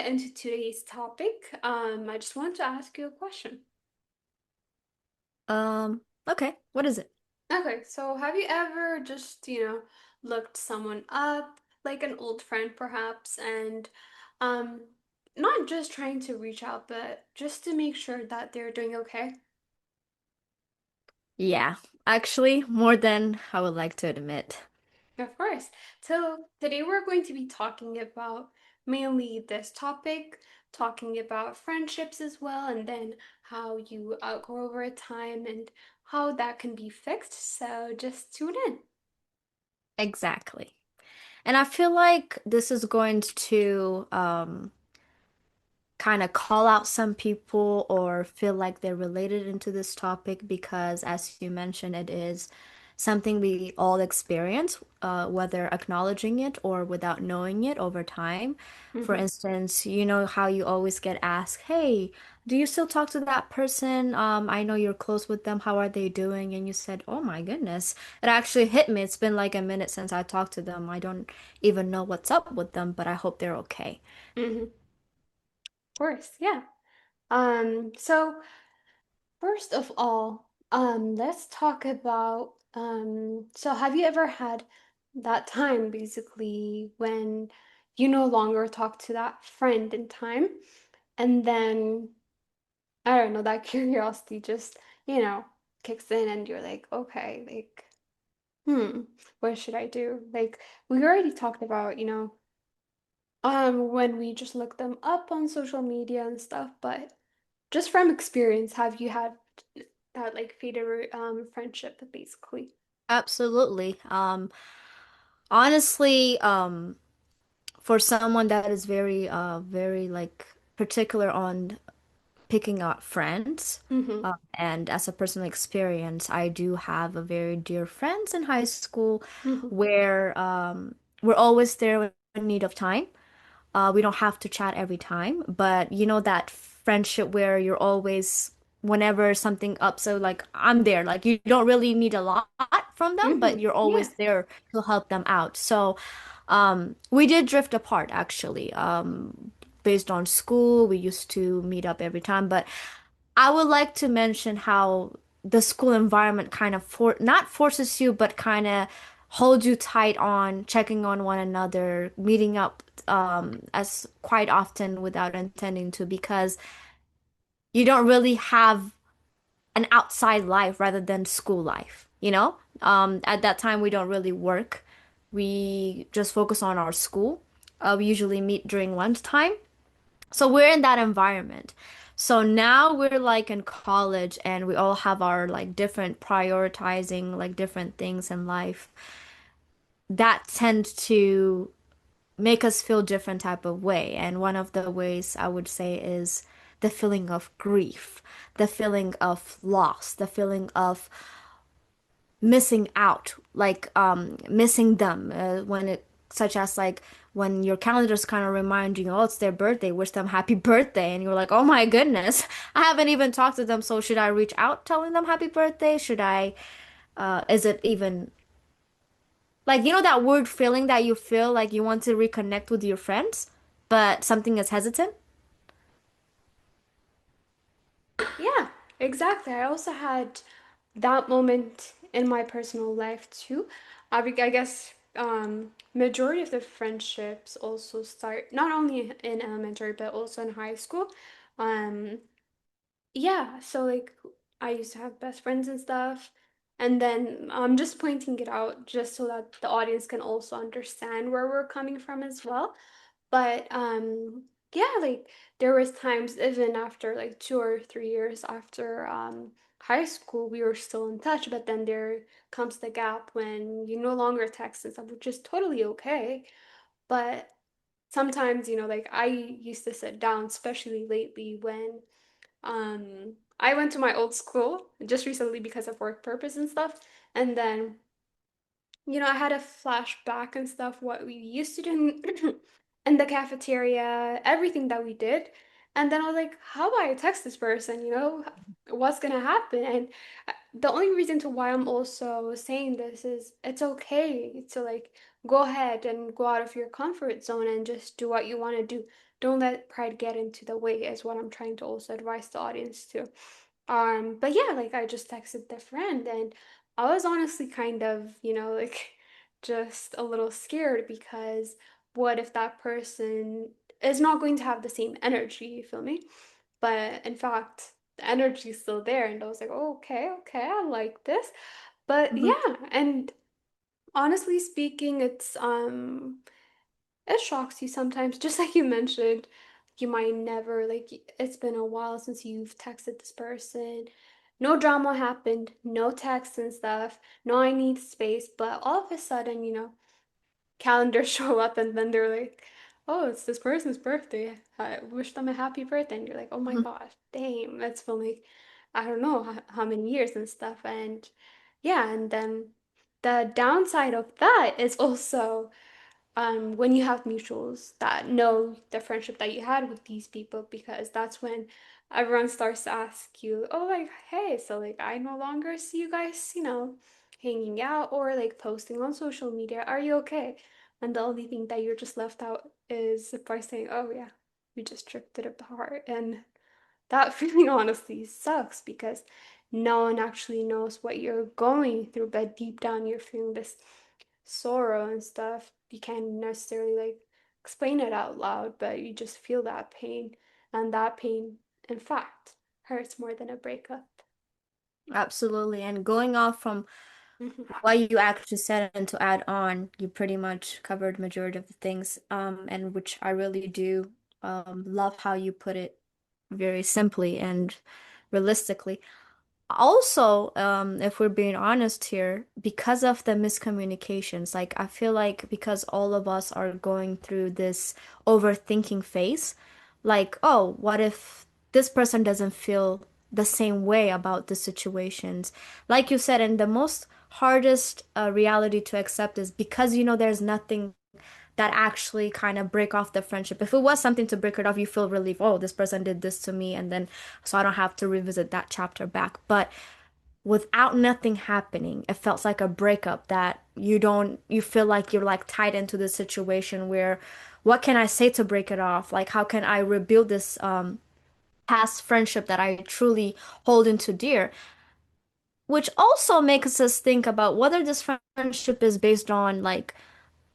into today's topic, I just wanted to ask you a question. Okay. What is it? Okay, so have you ever just looked someone up, like an old friend perhaps, and um, not just trying to reach out, but just to make sure that they're doing okay? Yeah, actually, more than I would like to admit. Of course. So today we're going to be talking about mainly this topic, talking about friendships as well, and then how you outgrow over time and how that can be fixed. So just tune in. Exactly. And I feel like this is going to kind of call out some people or feel like they're related into this topic because, as you mentioned, it is something we all experience, whether acknowledging it or without knowing it over time. For Hmm. instance, you know how you always get asked, "Hey, do you still talk to that person? I know you're close with them. How are they doing?" And you said, "Oh my goodness." It actually hit me. It's been like a minute since I talked to them. I don't even know what's up with them, but I hope they're okay. Hmm. Of course, yeah. So first of all, let's talk about so have you ever had that time basically when you no longer talk to that friend in time, and then I don't know, that curiosity just kicks in and you're like, okay, like, what should I do? Like, we already talked about when we just look them up on social media and stuff, but just from experience, have you had that like faded friendship basically? Absolutely. Honestly, for someone that is very like particular on picking out friends, Mm-hmm. and as a personal experience, I do have a very dear friends in high school Mm-hmm. where we're always there in need of time. We don't have to chat every time, but you know that friendship where you're always, whenever something up, so like I'm there. Like you don't really need a lot from them, but Mm-hmm. you're Yeah. always there to help them out. So, we did drift apart actually. Based on school, we used to meet up every time, but I would like to mention how the school environment kind of not forces you, but kind of holds you tight on checking on one another, meeting up as quite often without intending to, because you don't really have an outside life rather than school life, you know? At that time, we don't really work. We just focus on our school. We usually meet during lunchtime. So we're in that environment. So now we're like in college and we all have our like different prioritizing like different things in life that tend to make us feel different type of way. And one of the ways I would say is the feeling of grief, the feeling of loss, the feeling of missing out, like missing them when it such as like when your calendars kind of remind you, oh, it's their birthday, wish them happy birthday, and you're like, oh my goodness, I haven't even talked to them, so should I reach out telling them happy birthday? Should I is it even like you know that weird feeling that you feel like you want to reconnect with your friends, but something is hesitant? Yeah, exactly. I also had that moment in my personal life too. I guess majority of the friendships also start not only in elementary but also in high school. Um, Yeah, so like I used to have best friends and stuff. And then I'm just pointing it out just so that the audience can also understand where we're coming from as well. But yeah, like there was times even after like 2 or 3 years after high school, we were still in touch, but then there comes the gap when you no longer text and stuff, which is totally okay. But sometimes like I used to sit down, especially lately when I went to my old school just recently because of work purpose and stuff. And then I had a flashback and stuff, what we used to do in, in the cafeteria, everything that we did. And then I was like, how do I text this person? What's gonna happen? And the only reason to why I'm also saying this is it's okay to like go ahead and go out of your comfort zone and just do what you want to do. Don't let pride get into the way, is what I'm trying to also advise the audience to. But yeah, like I just texted the friend and I was honestly kind of, like just a little scared because what if that person is not going to have the same energy, you feel me? But in fact, the energy's still there and I was like, oh, okay, okay, I like this. But Mhm. yeah, and honestly speaking, it shocks you sometimes, just like you mentioned. You might never, like, it's been a while since you've texted this person. No drama happened, no texts and stuff. No, I need space. But all of a sudden, calendars show up and then they're like, oh, it's this person's birthday. I wish them a happy birthday. And you're like, oh my Mhm. gosh, damn, that's been like, I don't know how many years and stuff. And yeah, and then the downside of that is also when you have mutuals that know the friendship that you had with these people, because that's when everyone starts to ask you, oh, like, hey, so like I no longer see you guys, hanging out or like posting on social media. Are you okay? And the only thing that you're just left out is by saying, oh, yeah, we just drifted apart. And that feeling honestly sucks because no one actually knows what you're going through, but deep down you're feeling this sorrow and stuff. You can't necessarily like explain it out loud, but you just feel that pain. And that pain, in fact, hurts more than a breakup. Absolutely. And going off from Hmm. what you actually said and to add on, you pretty much covered majority of the things, and which I really do love how you put it very simply and realistically. Also, if we're being honest here, because of the miscommunications, like I feel like because all of us are going through this overthinking phase, like, oh, what if this person doesn't feel the same way about the situations? Like you said, and the most hardest reality to accept is because there's nothing that actually kind of break off the friendship. If it was something to break it off, you feel relief. Oh, this person did this to me, and then so I don't have to revisit that chapter back. But without nothing happening, it felt like a breakup that you feel like you're like tied into this situation where what can I say to break it off? Like how can I rebuild this past friendship that I truly hold into dear? Which also makes us think about whether this friendship is based on like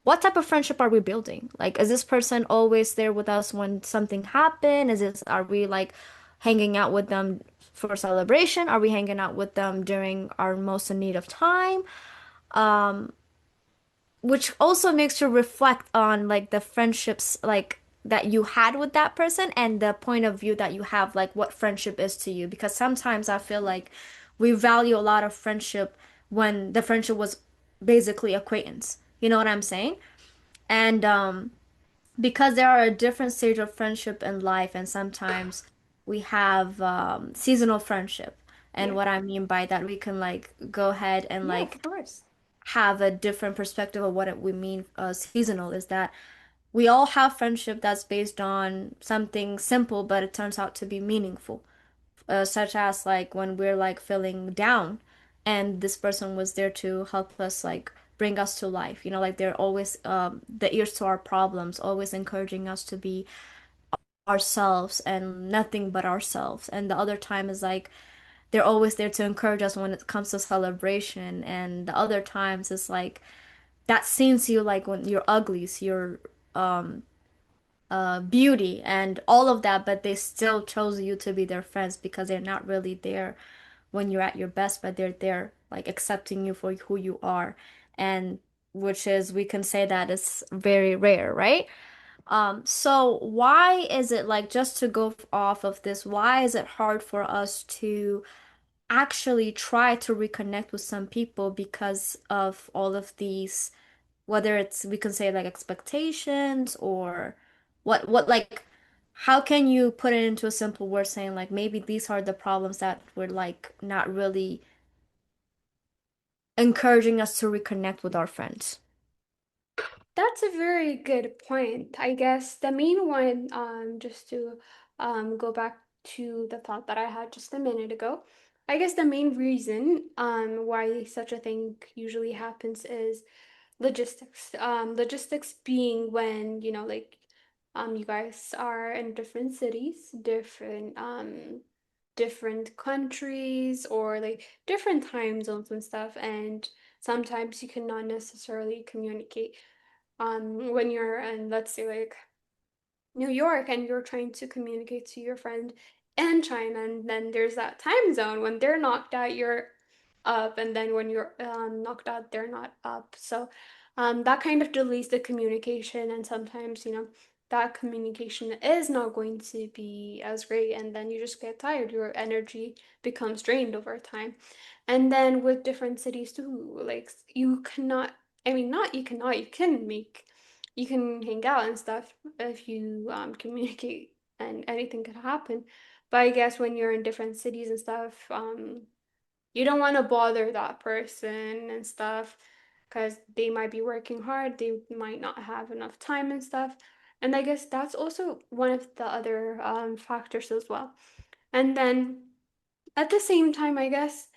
what type of friendship are we building? Like, is this person always there with us when something happened? Are we like hanging out with them for celebration? Are we hanging out with them during our most in need of time? Which also makes you reflect on like the friendships like that you had with that person and the point of view that you have, like what friendship is to you. Because sometimes I feel like we value a lot of friendship when the friendship was basically acquaintance. You know what I'm saying? And because there are a different stage of friendship in life, and sometimes we have seasonal friendship. And Yeah. what I mean by that, we can like go ahead and Yeah, like of course. have a different perspective of what we mean seasonal is that we all have friendship that's based on something simple, but it turns out to be meaningful, such as like when we're like feeling down and this person was there to help us like bring us to life, like they're always the ears to our problems, always encouraging us to be ourselves and nothing but ourselves. And the other time is like they're always there to encourage us when it comes to celebration, and the other times is like that sees you like when you're ugly, so you're beauty and all of that, but they still chose you to be their friends because they're not really there when you're at your best, but they're there like accepting you for who you are. And which is, we can say that is very rare, right? So why is it like, just to go off of this, why is it hard for us to actually try to reconnect with some people because of all of these, whether it's we can say like expectations or what like how can you put it into a simple word saying like maybe these are the problems that were like not really encouraging us to reconnect with our friends. That's a very good point. I guess the main one, just to go back to the thought that I had just a minute ago. I guess the main reason why such a thing usually happens is logistics. Logistics being when, like you guys are in different cities, different countries or like different time zones and stuff, and sometimes you cannot necessarily communicate. When you're in, let's say, like New York and you're trying to communicate to your friend in China, and then there's that time zone when they're knocked out, you're up, and then when you're knocked out, they're not up. So that kind of delays the communication, and sometimes, that communication is not going to be as great, and then you just get tired. Your energy becomes drained over time. And then with different cities too, like you cannot, I mean, not you cannot, you can hang out and stuff if you communicate, and anything could happen. But I guess when you're in different cities and stuff, you don't want to bother that person and stuff because they might be working hard, they might not have enough time and stuff. And I guess that's also one of the other factors as well. And then at the same time, I guess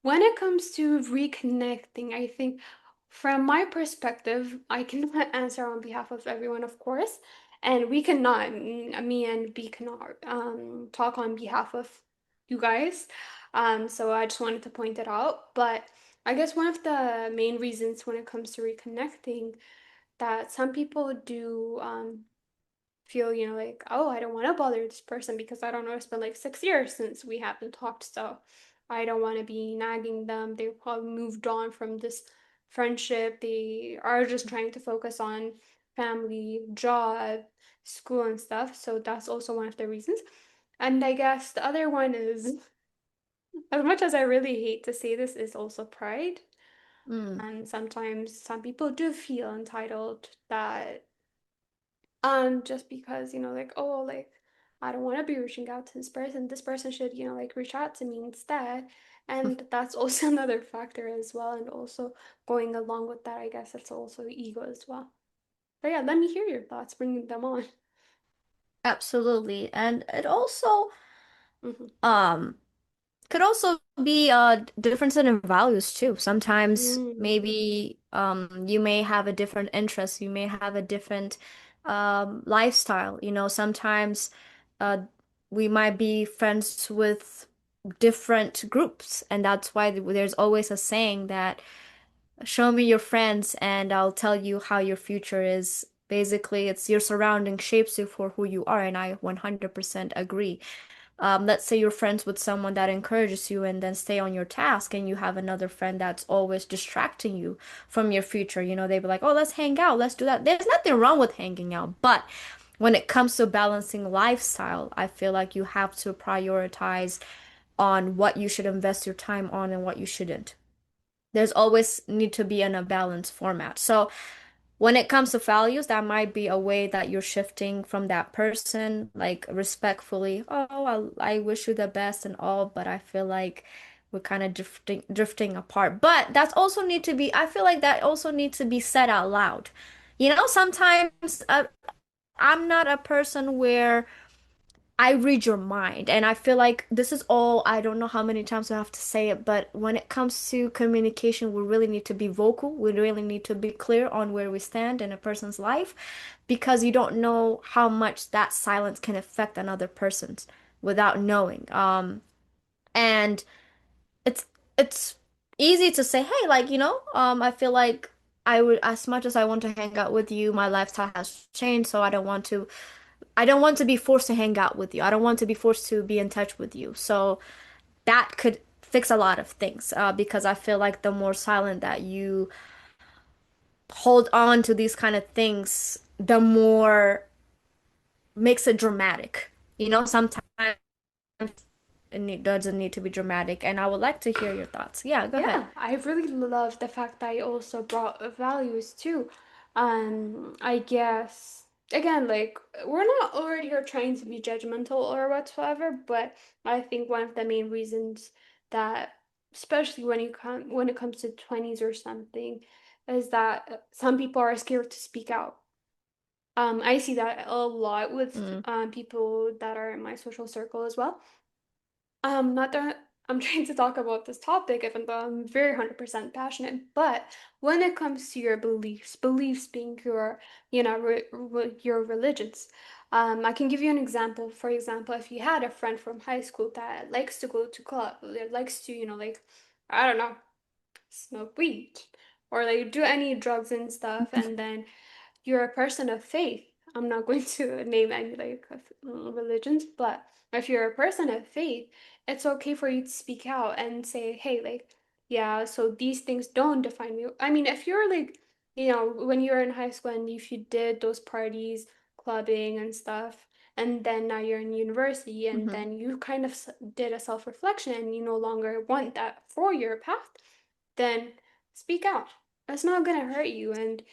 when it comes to reconnecting, I think from my perspective, I cannot answer on behalf of everyone, of course, and we cannot, me and B cannot talk on behalf of you guys. So I just wanted to point it out. But I guess one of the main reasons when it comes to reconnecting that some people do feel, like, oh, I don't want to bother this person because I don't know, it's been like 6 years since we haven't talked, so I don't want to be nagging them. They probably moved on from this friendship. They are just trying to focus on family, job, school, and stuff. So that's also one of the reasons. And I guess the other one is, as much as I really hate to say this, is also pride. Mm. And sometimes some people do feel entitled that just because, like, oh, like, I don't want to be reaching out to this person. This person should, like, reach out to me instead. And that's also another factor as well. And also going along with that, I guess it's also ego as well. But yeah, let me hear your thoughts, bringing them on. Absolutely. And it also Hmm. um could also be a difference in values too. Sometimes Mm. maybe you may have a different interest, you may have a different lifestyle. You know, sometimes uh we might be friends with different groups, and that's why there's always a saying that show me your friends and I'll tell you how your future is. Basically, it's your surrounding shapes you for who you are, and I 100% agree. Let's say you're friends with someone that encourages you and then stay on your task, and you have another friend that's always distracting you from your future. You know, they'd be like, oh, let's hang out, let's do that. There's nothing wrong with hanging out, but when it comes to balancing lifestyle, I feel like you have to prioritize on what you should invest your time on and what you shouldn't. There's always need to be in a balanced format. So when it comes to values, that might be a way that you're shifting from that person, like respectfully, oh, I wish you the best and all, but I feel like we're kind of drifting apart. But that's also need to be, I feel like that also needs to be said out loud. You know, sometimes I'm not a person where I read your mind, and I feel like this is all, I don't know how many times I have to say it, but when it comes to communication, we really need to be vocal. We really need to be clear on where we stand in a person's life because you don't know how much that silence can affect another person's without knowing. And it's it's easy to say, hey, like, I feel like I would, as much as I want to hang out with you, my lifestyle has changed, so I don't want to be forced to hang out with you. I don't want to be forced to be in touch with you. So that could fix a lot of things because I feel like the more silent that you hold on to these kind of things, the more makes it dramatic. You know, sometimes it doesn't need to be dramatic. And I would like to hear your thoughts. Yeah, go ahead. Yeah, I really love the fact that I also brought values too. I guess again, like we're not over here trying to be judgmental or whatsoever, but I think one of the main reasons that, especially when it comes to 20s or something, is that some people are scared to speak out. I see that a lot with Mm. people that are in my social circle as well. Not that I'm trying to talk about this topic, even though I'm very 100% passionate, but when it comes to your beliefs, beliefs being your, your religions, I can give you an example. For example, if you had a friend from high school that likes to go to club, that likes to, like, I don't know, smoke weed, or like do any drugs and stuff, and then you're a person of faith. I'm not going to name any like religions, but if you're a person of faith, it's okay for you to speak out and say, hey, like, yeah, so these things don't define me. I mean, if you're like, when you were in high school and if you did those parties, clubbing and stuff, and then now you're in university and Hmm. then you kind of did a self-reflection and you no longer want that for your path, then speak out. It's not gonna hurt you, and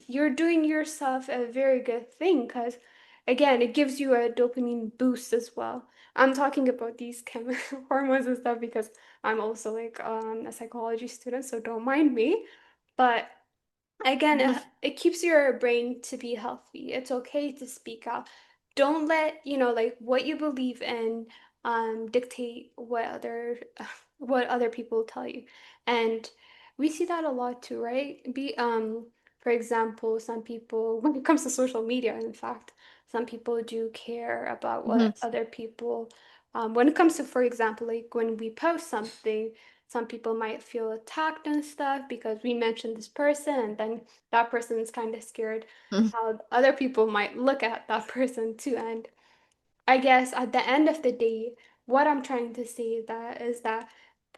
you're doing yourself a very good thing because, again, it gives you a dopamine boost as well. I'm talking about these hormones and stuff because I'm also like a psychology student, so don't mind me. But again, it keeps your brain to be healthy. It's okay to speak out. Don't let, like what you believe in dictate what other people tell you. And we see that a lot too, right? For example, some people, when it comes to social media, in fact, some people do care about Hmm. what other people, when it comes to, for example, like when we post something, some people might feel attacked and stuff because we mentioned this person, and then that person's kind of scared how other people might look at that person too. And I guess at the end of the day, what I'm trying to say that is that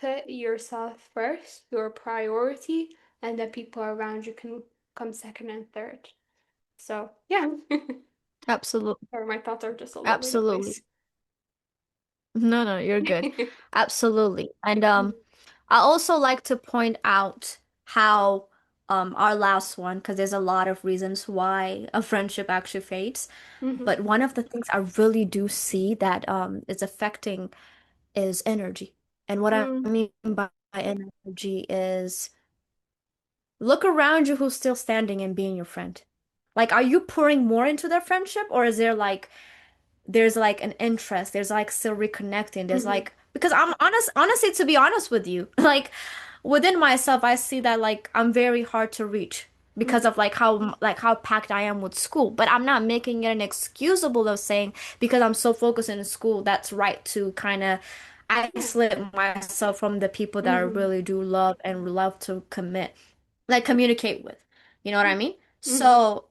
put yourself first, your priority, and the people around you can come second and third. So yeah, Absolutely. or my thoughts are just all over the Absolutely. place. No, no, you're good. Absolutely. And I also like to point out how our last one, because there's a lot of reasons why a friendship actually fades. Mm-hmm. But one of the things I really do see that is affecting is energy. And what I Mm-hmm. mean by energy is look around you who's still standing and being your friend. Like, are you pouring more into their friendship, or is there's like an interest, there's like still reconnecting, there's Mm-hmm. like because I'm honestly, to be honest with you, like within myself I see that like I'm very hard to reach because Mm-hmm. of like how packed I am with school, but I'm not making it an excusable of saying because I'm so focused in school that's right to kind of Yeah. isolate myself from the people that I Mm-hmm. really do love and love to communicate with, you know what I mean? Mm-hmm. So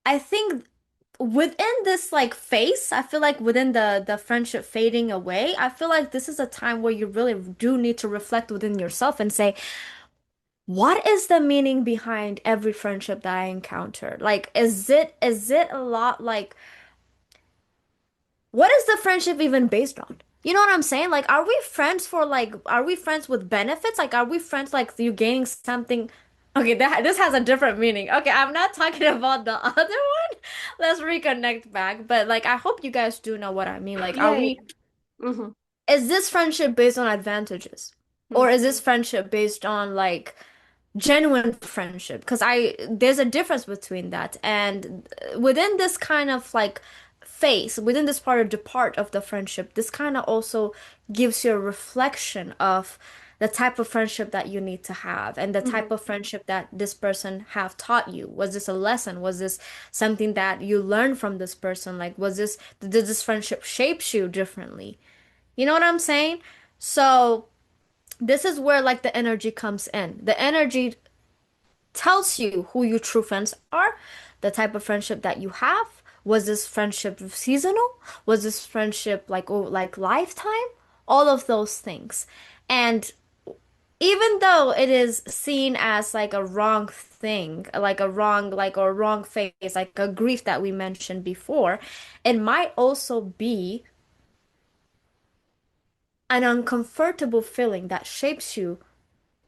I think within this like phase, I feel like within the friendship fading away, I feel like this is a time where you really do need to reflect within yourself and say, what is the meaning behind every friendship that I encounter? Like, is it a lot like what is the friendship even based on? You know what I'm saying? Like, are we friends for like, are we friends with benefits? Like, are we friends like you gaining something? Okay, this has a different meaning. Okay, I'm not talking about the other one. Let's reconnect back. But like, I hope you guys do know what I mean. Like, Yeah. Yeah. Mm-hmm. is this friendship based on advantages? Or is this friendship based on like genuine friendship? Because I there's a difference between that, and within this kind of like phase, within this part of the friendship, this kind of also gives you a reflection of the type of friendship that you need to have and the Mm-hmm. type of friendship that this person have taught you. Was this a lesson? Was this something that you learned from this person? Like, did this friendship shapes you differently? You know what I'm saying? So this is where like the energy comes in. The energy tells you who your true friends are, the type of friendship that you have. Was this friendship seasonal? Was this friendship like like lifetime? All of those things. And even though it is seen as like a wrong thing, like a wrong or wrong phase, like a grief that we mentioned before, it might also be an uncomfortable feeling that shapes you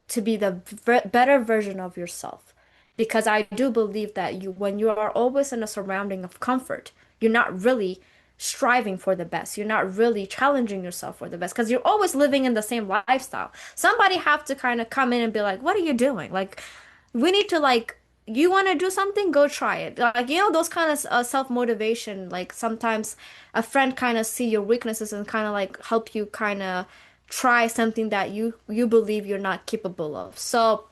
to be the better version of yourself. Because I do believe that when you are always in a surrounding of comfort, you're not really striving for the best. You're not really challenging yourself for the best because you're always living in the same lifestyle. Somebody have to kind of come in and be like, "What are you doing?" Like, we need to like you want to do something, go try it. Like, those kind of self-motivation, like sometimes a friend kind of see your weaknesses and kind of like help you kind of try something that you believe you're not capable of. So,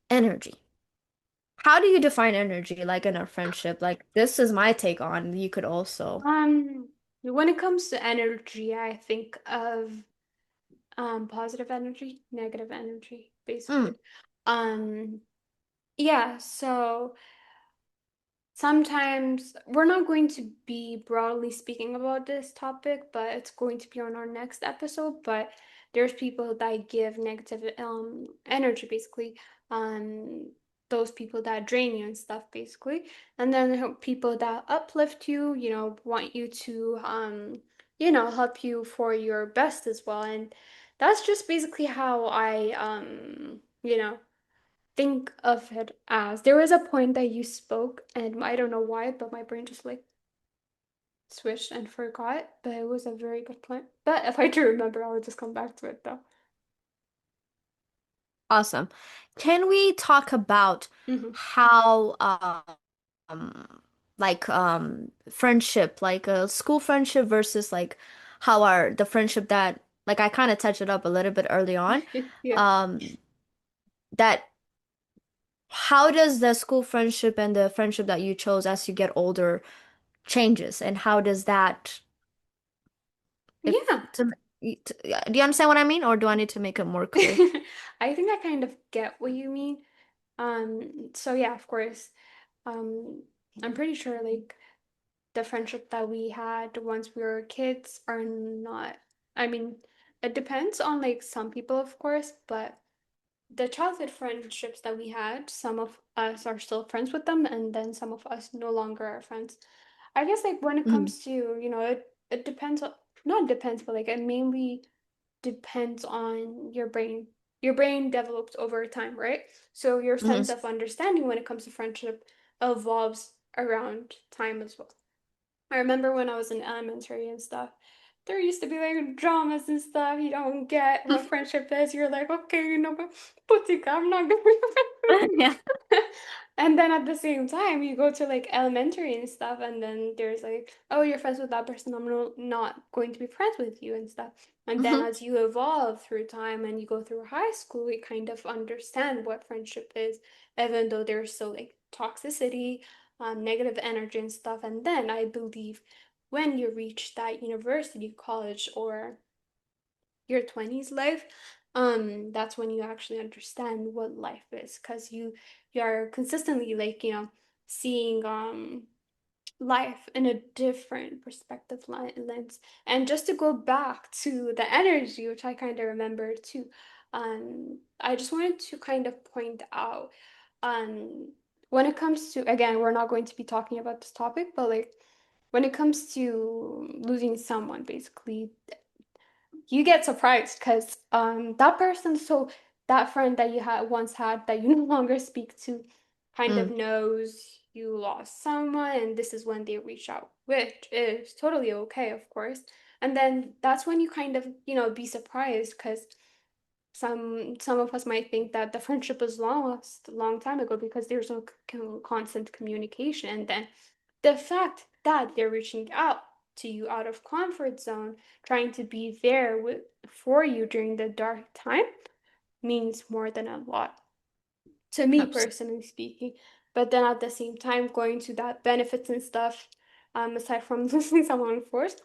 energy. How do you define energy like in a friendship? Like this is my take on, you could also. When it comes to energy, I think of positive energy, negative energy, Mm, basically. Um, yeah, so sometimes we're not going to be broadly speaking about this topic, but it's going to be on our next episode. But there's people that give negative energy, basically. Um, those people that drain you and stuff, basically. And then there are people that uplift you, want you to help you for your best as well. And that's just basically how I think of it as. There was a point that you spoke, and I don't know why, but my brain just like switched and forgot. But it was a very good point. But if I do remember, I'll just come back to it though. awesome. Can we talk about Hmm. how like friendship, like a school friendship versus like how our the friendship that like I kind of touched it up a little bit early on. Yeah. Um that how does the school friendship and the friendship that you chose as you get older changes, and how does that if Yeah. do you understand what I mean, or do I need to make it more clear? I think I kind of get what you mean. So yeah, of course. Um, I'm pretty sure like the friendship that we had once we were kids are not, I mean, it depends on like some people, of course, but the childhood friendships that we had, some of us are still friends with them, and then some of us no longer are friends. I guess like when it Mhm. comes to, it depends on, not depends, but like it mainly depends on your brain. Your brain develops over time, right? So your Mhm. sense of understanding when it comes to friendship evolves around time as well. I remember when I was in elementary and stuff, there used to be like dramas and stuff. You don't get what friendship is. You're like, okay, but putika, I'm not gonna be friends with Yeah. you. And then at the same time, you go to like elementary and stuff, and then there's like, oh, you're friends with that person. I'm not going to be friends with you and stuff. And then Mhm. as you evolve through time and you go through high school, you kind of understand what friendship is, even though there's still like toxicity, negative energy and stuff. And then I believe when you reach that university, college, or your 20s life, that's when you actually understand what life is, because you are consistently like, seeing life in a different perspective lens. And just to go back to the energy, which I kind of remember too, I just wanted to kind of point out, um, when it comes to, again, we're not going to be talking about this topic, but like when it comes to losing someone, basically, you get surprised because that person, so that friend that you had once had that you no longer speak to, kind of Mm. knows you lost someone, and this is when they reach out, which is totally okay, of course. And then that's when you kind of, be surprised because some of us might think that the friendship was lost a long time ago because there's no constant communication. And then the fact that they're reaching out to you out of comfort zone, trying to be there for you during the dark time, means more than a lot to me Absolutely. personally speaking. But then at the same time, going to that benefits and stuff, aside from losing someone forced,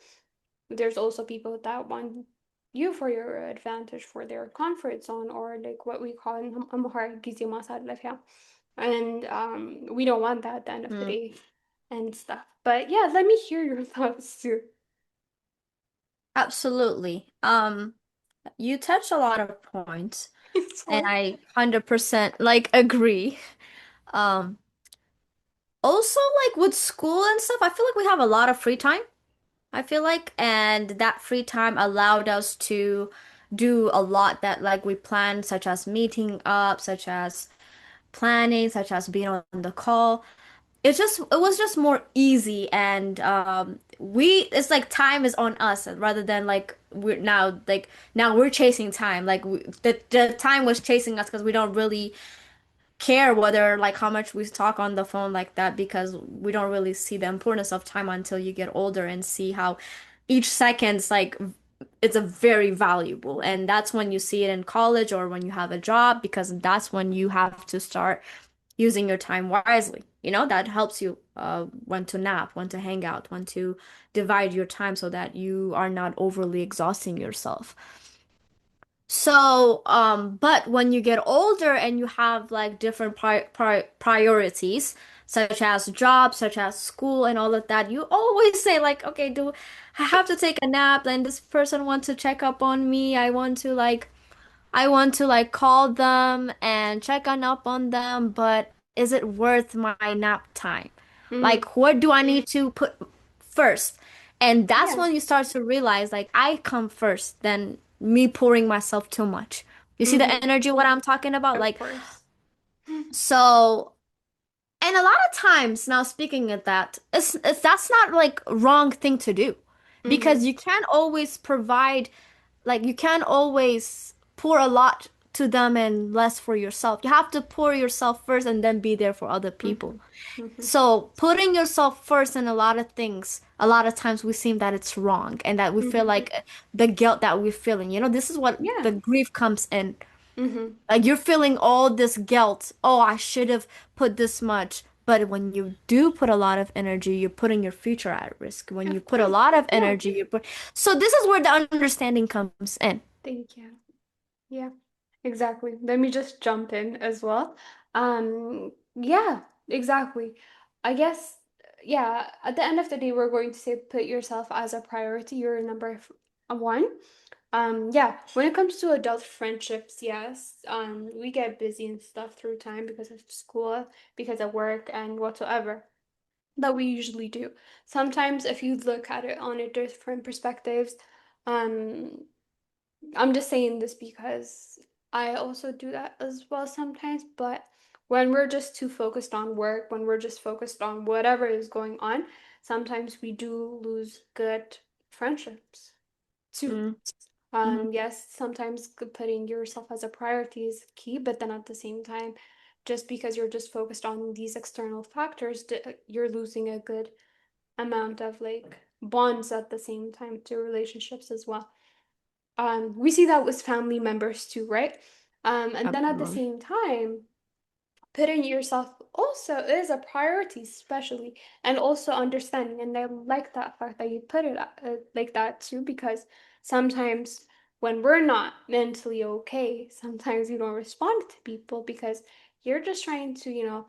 there's also people that want you for your advantage, for their comfort zone, or like what we call in Amharic gizi masadlef, yeah. And we don't want that at the end of the Mm. day and stuff. But yeah, let me hear your thoughts too. Absolutely. You touch a lot of points, and So I 100% like agree. Um, Also like with school and stuff, I feel like we have a lot of free time. I feel like, and that free time allowed us to do a lot that like we planned, such as meeting up, such as planning, such as being on the call. It was just more easy, and we it's like time is on us rather than like now we're chasing time. Like the time was chasing us because we don't really care whether like how much we talk on the phone like that because we don't really see the importance of time until you get older and see how each second's like it's a very valuable, and that's when you see it in college or when you have a job because that's when you have to start using your time wisely. You know, that helps you when to nap, when to hang out, when to divide your time so that you are not overly exhausting yourself. So, but when you get older and you have like different priorities, such as job, such as school, and all of that, you always say like, okay, do I have to take a nap? And this person wants to check up on me. I want to like call them and check on up on them, but is it worth my nap time? Mm, Like, what do I need to put first? And that's yeah. when you start to realize like I come first than me pouring myself too much. You see the Mm-hmm. energy what I'm talking about? Of Like, course. so and a lot of times now speaking of that, it's that's not like wrong thing to do Mm-hmm. because you can't always provide like you can't always pour a lot to them and less for yourself. You have to pour yourself first and then be there for other people. Mm-hmm. Mm-hmm. So putting yourself first in a lot of things, a lot of times we seem that it's wrong and that we feel Mm-hmm. like the guilt that we're feeling. You know, this is what Yeah. the grief comes in. Mm-hmm. Like you're feeling all this guilt. Oh, I should have put this much. But when you do put a lot of energy, you're putting your future at risk. When you Of put a course. lot of Yeah. energy, you put. So this is where the understanding comes in. Thank you. Yeah, exactly. Let me just jump in as well. Yeah, exactly. I guess, yeah, at the end of the day, we're going to say put yourself as a priority. You're one. Yeah, when it comes to adult friendships, yes, we get busy and stuff through time because of school, because of work and whatsoever that we usually do. Sometimes if you look at it on a different perspectives, um, I'm just saying this because I also do that as well sometimes, but when we're just too focused on work, when we're just focused on whatever is going on, sometimes we do lose good friendships too. Mm. Mhm. Yes, sometimes putting yourself as a priority is key, but then at the same time, just because you're just focused on these external factors, you're losing a good amount of like bonds at the same time to relationships as well. We see that with family members too, right? And then at the Absolutely. same time, putting yourself also is a priority, especially, and also understanding. And I like that fact that you put it like that too, because sometimes when we're not mentally okay, sometimes you don't respond to people because you're just trying to,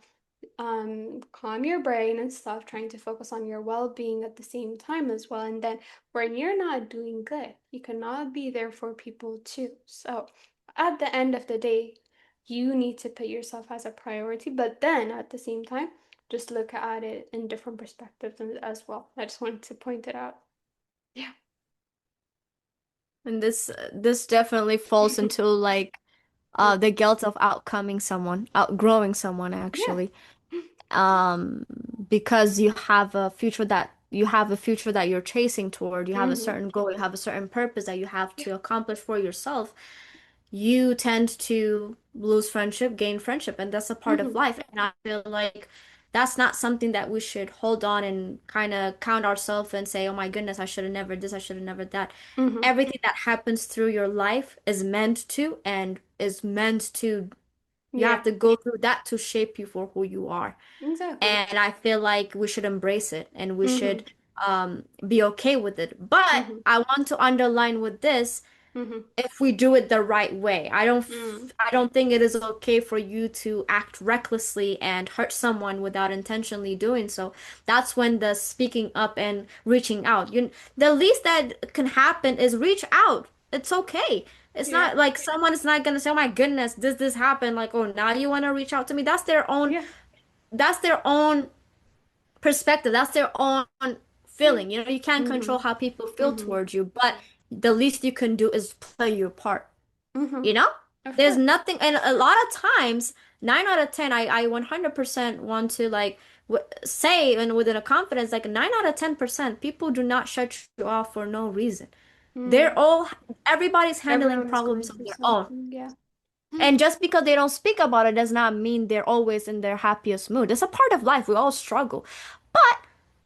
calm your brain and stuff, trying to focus on your well-being at the same time as well. And then when you're not doing good, you cannot be there for people too. So at the end of the day, you need to put yourself as a priority, but then at the same time, just look at it in different perspectives as well. I just wanted to point it out. Yeah. And this definitely falls into like the guilt of outcoming someone, outgrowing someone Yeah. actually. Um, because you have a future that you're chasing toward, you have a Mm-hmm. certain goal, you have a certain purpose that you have to accomplish for yourself. You tend to lose friendship, gain friendship, and that's a part of Mm-hmm. life. And I feel like that's not something that we should hold on and kind of count ourselves and say, oh my goodness, I should have never this, I should have never that. Mm-hmm. Everything that happens through your life is meant to and is meant to, you Yeah. have to go through that to shape you for who you are. Exactly. And I feel like we should embrace it and we Mm-hmm. should be okay with it. But Mm-hmm. I want to underline with this Mm-hmm. if we do it the right way. Mm. I don't think it is okay for you to act recklessly and hurt someone without intentionally doing so. That's when the speaking up and reaching out. The least that can happen is reach out. It's okay. It's Yeah. not like someone is not gonna say, "Oh my goodness, this happened." Like, "Oh, now you want to reach out to me." Yeah. That's their own perspective. That's their own Yeah. feeling. You know, you can't Mm-hmm. control how people feel Mm-hmm. towards you, but the least you can do is play your part. Mm-hmm. You know? Of There's course. nothing, and a lot of times, 9 out of 10, I 100% want to like say, and within a confidence, like 9 out of 10%, people do not shut you off for no reason. They're Mm. all, everybody's handling Everyone is problems going on through their own. something. Yeah. And just because they don't speak about it does not mean they're always in their happiest mood. It's a part of life. We all struggle. But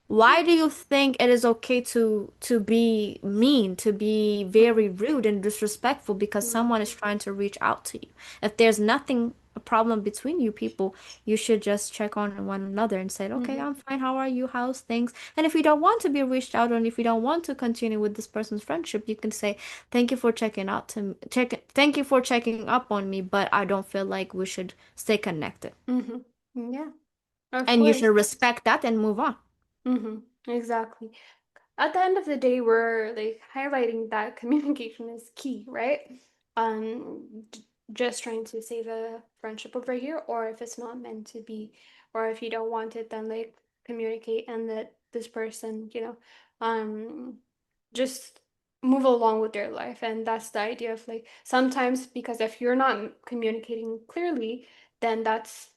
why do you think it is okay to be mean, to be very rude and disrespectful because someone is trying to reach out to you? If there's nothing a problem between you people, you should just check on one another and say, "Okay, Mm-hmm. I'm fine. How are you? How's things?" And if you don't want to be reached out on, if you don't want to continue with this person's friendship, you can say, "Thank you for checking out to check. Thank you for checking up on me, but I don't feel like we should stay connected." Mm-hmm. Yeah, of And you should course. respect that and move on. Exactly. At the end of the day, we're like highlighting that communication is key, right? Just trying to save a friendship over here, or if it's not meant to be, or if you don't want it, then like communicate and let this person, um, just move along with their life. And that's the idea of like sometimes because if you're not communicating clearly, then that's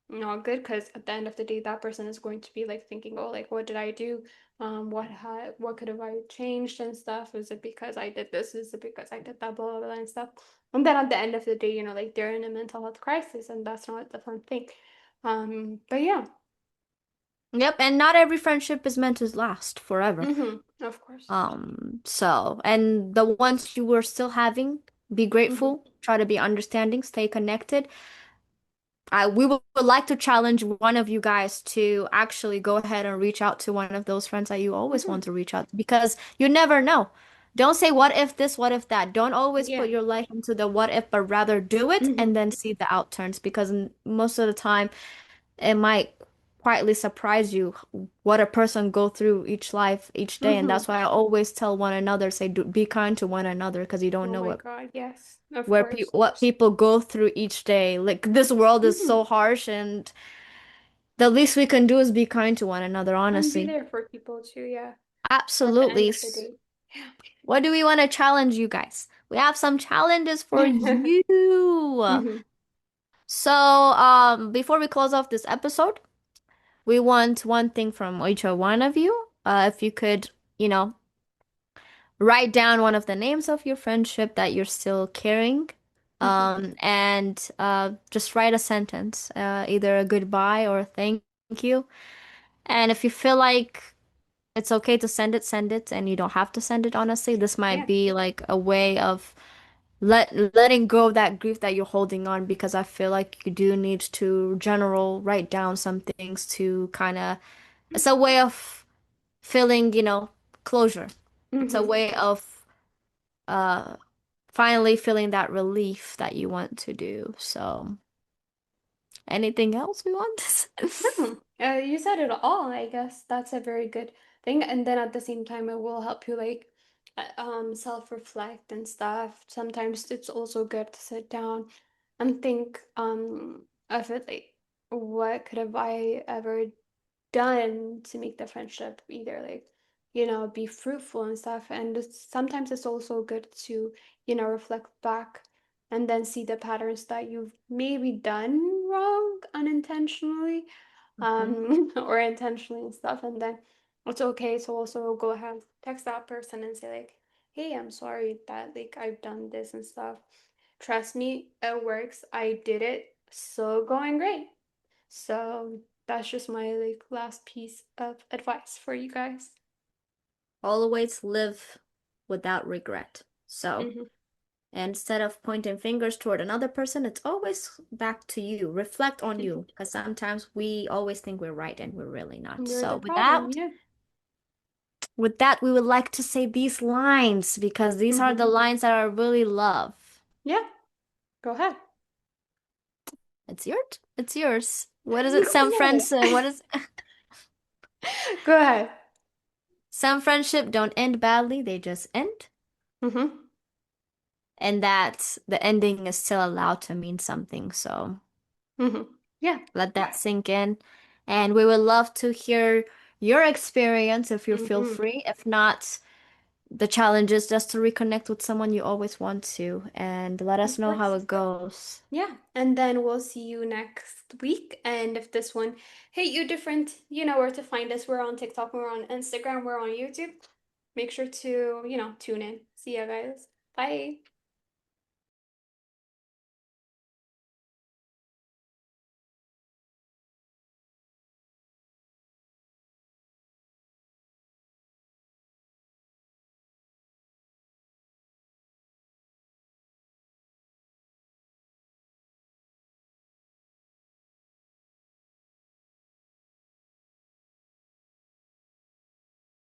not good because at the end of the day that person is going to be like thinking, oh, like what did I do, what could have I changed and stuff, is it because I did this, is it because I did that, blah blah blah and stuff. And then at the end of the day, like they're in a mental health crisis and that's not the fun thing. But yeah. Yep, and not every friendship is meant to last forever. Of course. So, and the ones you were still having, be Hmm. grateful, try to be understanding, stay connected. We would like to challenge one of you guys to actually go ahead and reach out to one of those friends that you always Hmm. want to reach out to because you never know. Don't say what if this, what if that. Don't always Yeah. put your life into the what if, but rather do it Hmm. and then see the outturns because most of the time it might quietly surprise you what a person go through each life each day, and Hmm. that's why I always tell one another, say, be kind to one another because you don't Oh know my what God, yes, of where pe course. what people go through each day. Like this world is Hmm. so harsh, and the least we can do is be kind to one another, And be honestly. there for people too, yeah, at the end Absolutely. of the day. What do we want to challenge you guys? We have some challenges for you. Hmm. So, before we close off this episode, we want one thing from each one of you. If you could, you know, write down one of the names of your friendship that you're still carrying, Hmm. and just write a sentence, either a goodbye or a thank you. And if you feel like it's okay to send it, and you don't have to send it, honestly. This might Yeah. be like a way of letting go of that grief that you're holding on because I feel like you do need to general write down some things to kind of it's a way of feeling, closure. It's a Hmm. way of uh finally feeling that relief that you want to do. So, anything else we want? No, you said it all. I guess that's a very good thing. And then at the same time, it will help you like self-reflect and stuff. Sometimes it's also good to sit down and think of it like what could have I ever done to make the friendship either like be fruitful and stuff. And sometimes it's also good to reflect back and then see the patterns that you've maybe done wrong unintentionally, Mhm. or intentionally and stuff. And then it's okay to also go ahead, text that person and say like, hey, I'm sorry that like I've done this and stuff. Trust me, it works. I did it. So going great. So that's just my like last piece of advice for you guys. Always live without regret. So, Hmm. instead of pointing fingers toward another person, it's always back to you. Reflect on Hmm. you because sometimes we always think we're right and we're really not. You're the So, problem, yeah. with that, we would like to say these lines because these are Hmm. the lines that I really love. Yeah, go ahead. It's yours. What is it? Some friends, what is Go ahead. some friendship don't end badly, they just end. Hmm. And that the ending is still allowed to mean something. So Hmm. Yeah. let that sink in. And we would love to hear your experience if you feel Hmm. free. If not, the challenge is just to reconnect with someone you always want to and let us Of know how course. it goes. Yeah. And then we'll see you next week. And if this one hit you different, you know where to find us. We're on TikTok, we're on Instagram, we're on YouTube. Make sure to, tune in. See ya, guys. Bye.